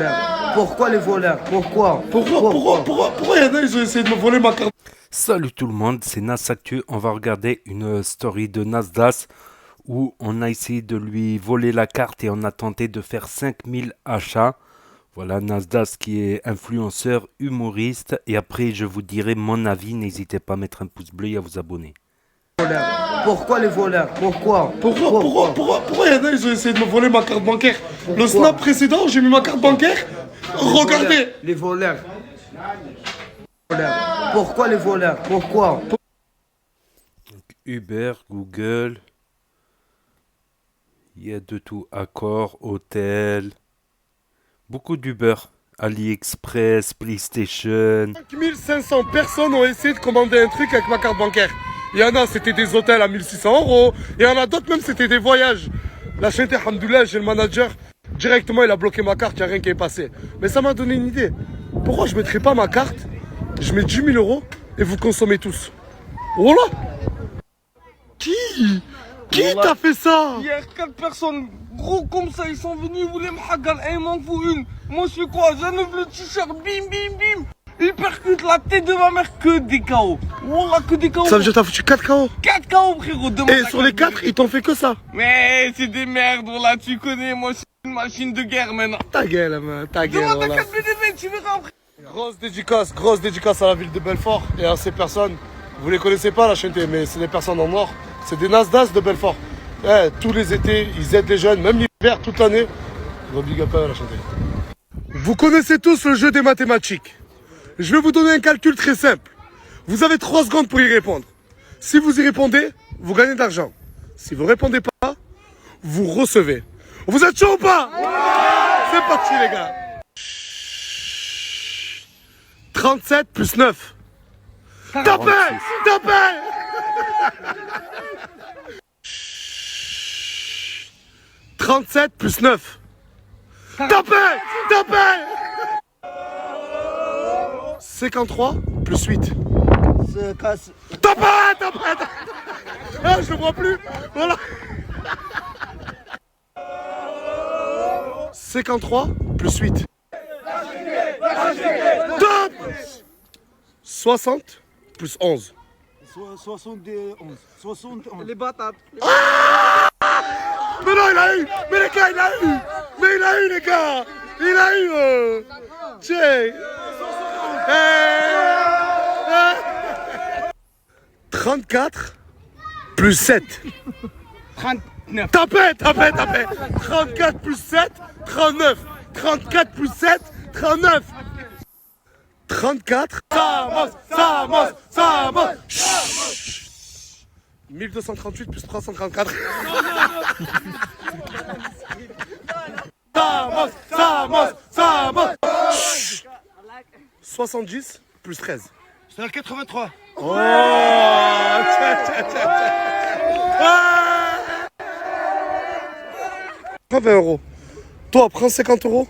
voleurs? Pourquoi les voleurs? Pourquoi Il y en a, ils ont essayé de me voler ma carte? Salut tout le monde, c'est Nas Actu. On va regarder une story de Nasdaq où on a essayé de lui voler la carte et on a tenté de faire 5000 achats. Voilà, Nasdaq qui est influenceur, humoriste. Et après, je vous dirai mon avis. N'hésitez pas à mettre un pouce bleu et à vous abonner. Pourquoi les voleurs? Pourquoi Il y en a, ils ont essayé de me voler ma carte bancaire? Le snap précédent, j'ai mis ma carte bancaire. Regardez. Les voleurs. Pourquoi les voleurs? Pourquoi Uber, Google. Il y a de tout. Accor, hôtel. Beaucoup d'Uber. AliExpress, PlayStation. 5500 personnes ont essayé de commander un truc avec ma carte bancaire. Il y en a, c'était des hôtels à 1600 euros. Et il y en a d'autres, même, c'était des voyages. La chaîne, alhamdoulilah, j'ai le manager. Directement, il a bloqué ma carte, il n'y a rien qui est passé. Mais ça m'a donné une idée. Pourquoi je ne mettrais pas ma carte? Je mets 10 000 euros et vous consommez tous. Voilà. Qui t'a fait ça? Hier, 4 personnes gros comme ça, ils sont venus, ils voulaient me hagal, et il m'en faut une. Moi, je fais quoi? J'enlève le t-shirt, bim, bim, bim. Ils percutent la tête de ma mère, que des KO. Wallah, que des KO. Ça veut dire que t'as foutu 4 KO? 4 KO, frérot. Et sur les 4, ils t'ont fait que ça? Mais c'est des merdes, voilà, tu connais, moi, c'est une machine de guerre maintenant. Ta gueule, man, ta gueule. Demande à Voilà. 4 BDV, tu verras après. Grosse dédicace à la ville de Belfort et à ces personnes. Vous les connaissez pas la chaîne, mais c'est des personnes en or. C'est des Nasdaq de Belfort. Tous les étés, ils aident les jeunes, même l'hiver, toute l'année. Gros big up à la chaîne. Vous connaissez tous le jeu des mathématiques. Je vais vous donner un calcul très simple. Vous avez 3 secondes pour y répondre. Si vous y répondez, vous gagnez de l'argent. Si vous répondez pas, vous recevez. Vous êtes chaud ou pas? C'est parti les gars. 37 plus 9. Tapez! 37 plus 9. Tapez! 53 plus 8. Tapez! Ah, je le vois plus. Voilà. 53 plus 8. Top! 60 plus 11. 71. Les batates. Mais non, il a eu! Mais les gars, il a eu! Mais il a eu, les gars! Il a eu! Tiens! 34 plus 7. 39. Tapez! 34 plus 7, 39. 34 plus 7, 39. 34. Ça monte. Chut. 1238 plus 334. Ça monte. Chut. 70 plus 13. C'est la 83. Oh, tiens. Prends 20 euros. Toi, prends 50 euros.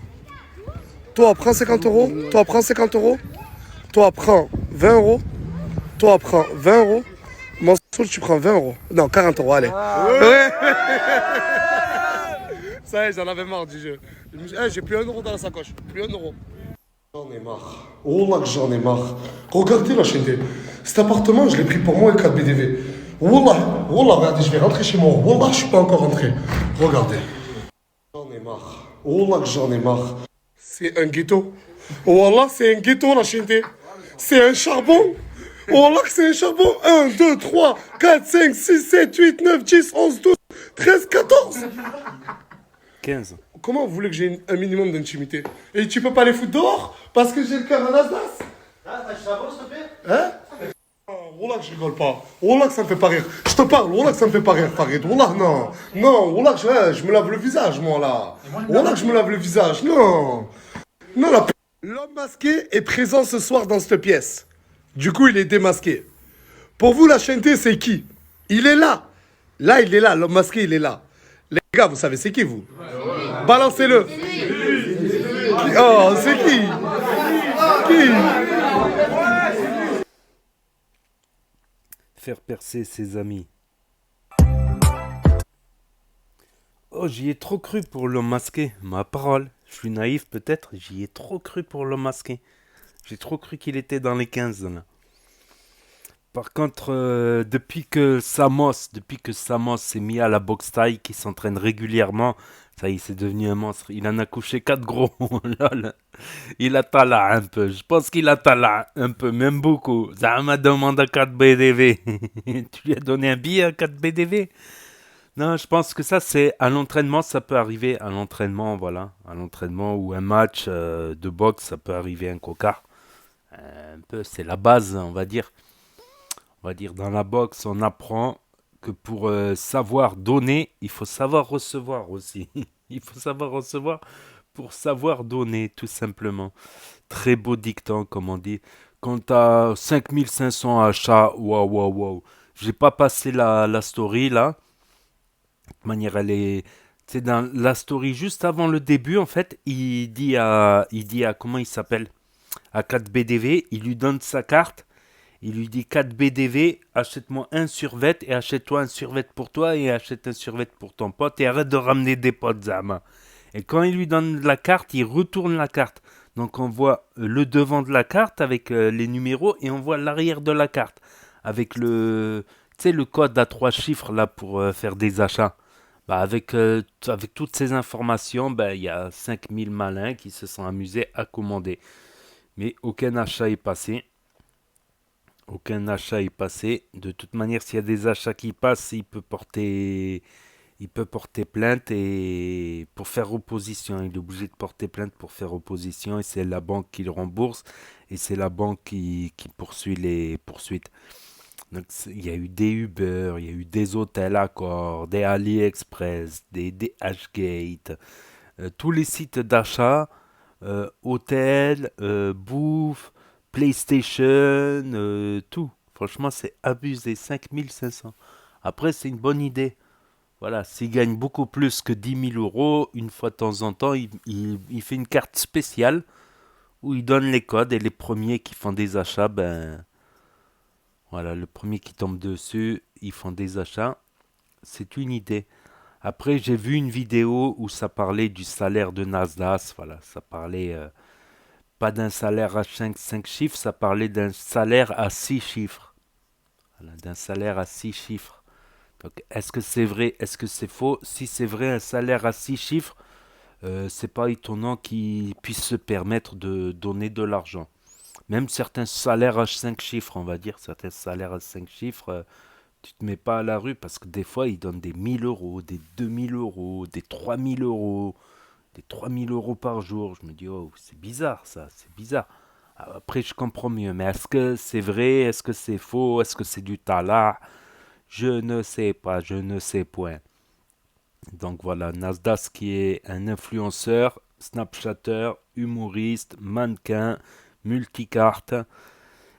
Toi, prends 50 euros. Toi, prends 50 euros. Toi, prends 20 euros. Toi, prends 20 euros. Mansour, tu prends 20 euros. Non, 40 euros, allez. Ouais. Ça y est, j'en avais marre du jeu. J'ai plus 1 euro dans la sacoche. Plus 1 euro. J'en ai marre. Oh là que j'en ai marre. Regardez la chaîne. Cet appartement, je l'ai pris pour moi et 4 BDV. Wallah, regardez, je vais rentrer chez moi. Wallah, je suis pas encore rentré. Regardez. J'en ai marre. Oh là que j'en ai marre. C'est un ghetto. Wallah, c'est un ghetto la chaîne. C'est un charbon. Wallah, c'est un charbon. 1, 2, 3, 4, 5, 6, 7, 8, 9, 10, 11, 12, 13, 14. 15. Comment vous voulez que j'ai un minimum d'intimité? Et tu peux pas les foutre dehors parce que j'ai le cœur à Nasdaq? Ah, t'as charbon, s'il te plaît? Hein? Wallah que je rigole pas. Wallah que ça me fait pas rire. Je te parle, wallah que ça me fait pas rire, Farid. Wallah, non. Non, wallah que je me lave le visage, moi, là. Wallah que je me lave le visage. Non. Non, la L'homme masqué est présent ce soir dans cette pièce. Du coup, il est démasqué. Pour vous, la chaîne T, c'est qui? Il est là. Là, il est là. L'homme masqué, il est là. Les gars, vous savez, c'est qui, vous? Balancez-le. Oh, c'est qui? Qui? Faire percer ses amis. Oh, j'y ai trop cru pour l'homme masqué. Ma parole. Je suis naïf peut-être, j'y ai trop cru pour l'homme masqué. J'ai trop cru qu'il était dans les 15 là. Par contre, depuis que Samos s'est mis à la boxe thaï, qui s'entraîne régulièrement, ça y est, c'est devenu un monstre. Il en a couché 4 gros. Lol. Il a talent un peu. Je pense qu'il a talent un peu, même beaucoup. Ça m'a demandé 4 BDV. Tu lui as donné un billet à 4 BDV? Non, je pense que ça, c'est à l'entraînement, ça peut arriver. À l'entraînement, voilà. À l'entraînement ou un match de boxe, ça peut arriver un cocard. Un peu, c'est la base, on va dire. On va dire, dans la boxe, on apprend que pour savoir donner, il faut savoir recevoir aussi. Il faut savoir recevoir pour savoir donner, tout simplement. Très beau dicton, comme on dit. Quand tu as 5500 achats, waouh, waouh, waouh. J'ai pas passé la story là. De toute manière, elle est. C'est dans la story juste avant le début, en fait. Il dit à comment il s'appelle? À 4BDV, il lui donne sa carte. Il lui dit 4BDV, achète-moi un survêt et achète-toi un survêt pour toi et achète un survêt pour ton pote et arrête de ramener des potes, Zama. Et quand il lui donne la carte, il retourne la carte. Donc on voit le devant de la carte avec les numéros et on voit l'arrière de la carte avec le code à 3 chiffres là pour faire des achats. Bah avec toutes ces informations, bah, il y a 5000 malins qui se sont amusés à commander. Mais aucun achat est passé. Aucun achat est passé. De toute manière, s'il y a des achats qui passent, il peut porter plainte et pour faire opposition. Il est obligé de porter plainte pour faire opposition et c'est la banque qui le rembourse et c'est la banque qui poursuit les poursuites. Donc, il y a eu des Uber, il y a eu des hôtels Accor, des AliExpress, des DHgate, tous les sites d'achat, hôtels, bouffe, PlayStation, tout. Franchement, c'est abusé. 5500. Après, c'est une bonne idée. Voilà, s'il gagne beaucoup plus que 10 000 euros, une fois de temps en temps, il fait une carte spéciale où il donne les codes et les premiers qui font des achats, ben voilà, le premier qui tombe dessus, ils font des achats. C'est une idée. Après, j'ai vu une vidéo où ça parlait du salaire de Nasdaq. Voilà, ça parlait pas d'un salaire à 5 chiffres, ça parlait d'un salaire à 6 chiffres. Voilà, d'un salaire à 6 chiffres. Donc, est-ce que c'est vrai, est-ce que c'est faux? Si c'est vrai, un salaire à 6 chiffres, c'est pas étonnant qu'ils puissent se permettre de donner de l'argent. Même certains salaires à 5 chiffres, on va dire, certains salaires à 5 chiffres, tu te mets pas à la rue parce que des fois, ils donnent des 1000 euros, des 2000 euros, des 3000 euros, des 3000 euros par jour. Je me dis, oh, c'est bizarre ça, c'est bizarre. Après, je comprends mieux, mais est-ce que c'est vrai, est-ce que c'est faux, est-ce que c'est du talent? Je ne sais pas, je ne sais point. Donc voilà, Nasdaq qui est un influenceur, snapchatter, humoriste, mannequin, multicarte,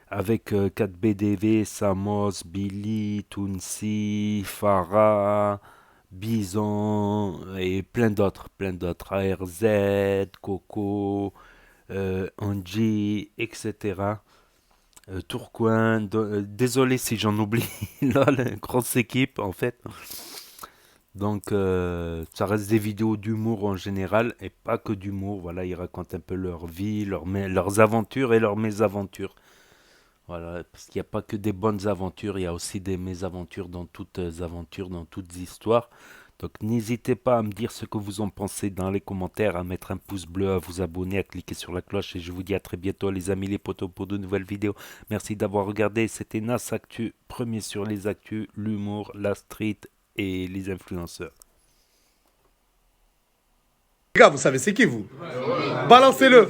avec 4BDV, Samos, Billy, Tounsi, Farah, Bison et plein d'autres, ARZ, Coco, Angie, etc. Tourcoing, désolé si j'en oublie, là, la grosse équipe en fait. Donc ça reste des vidéos d'humour en général et pas que d'humour. Voilà, ils racontent un peu leur vie, leurs aventures et leurs mésaventures. Voilà, parce qu'il n'y a pas que des bonnes aventures, il y a aussi des mésaventures dans toutes aventures, dans toutes histoires. Donc n'hésitez pas à me dire ce que vous en pensez dans les commentaires, à mettre un pouce bleu, à vous abonner, à cliquer sur la cloche. Et je vous dis à très bientôt les amis, les potos, pour de nouvelles vidéos. Merci d'avoir regardé, c'était Nas Actu, premier sur les actus, l'humour, la street et les influenceurs. Les gars, vous savez c'est qui vous? Balancez-le.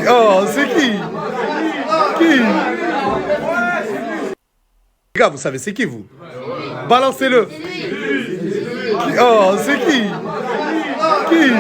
Oh, c'est qui? Qui? Les gars, vous savez c'est qui vous? Balancez-le. Oh, c'est qui? Qui?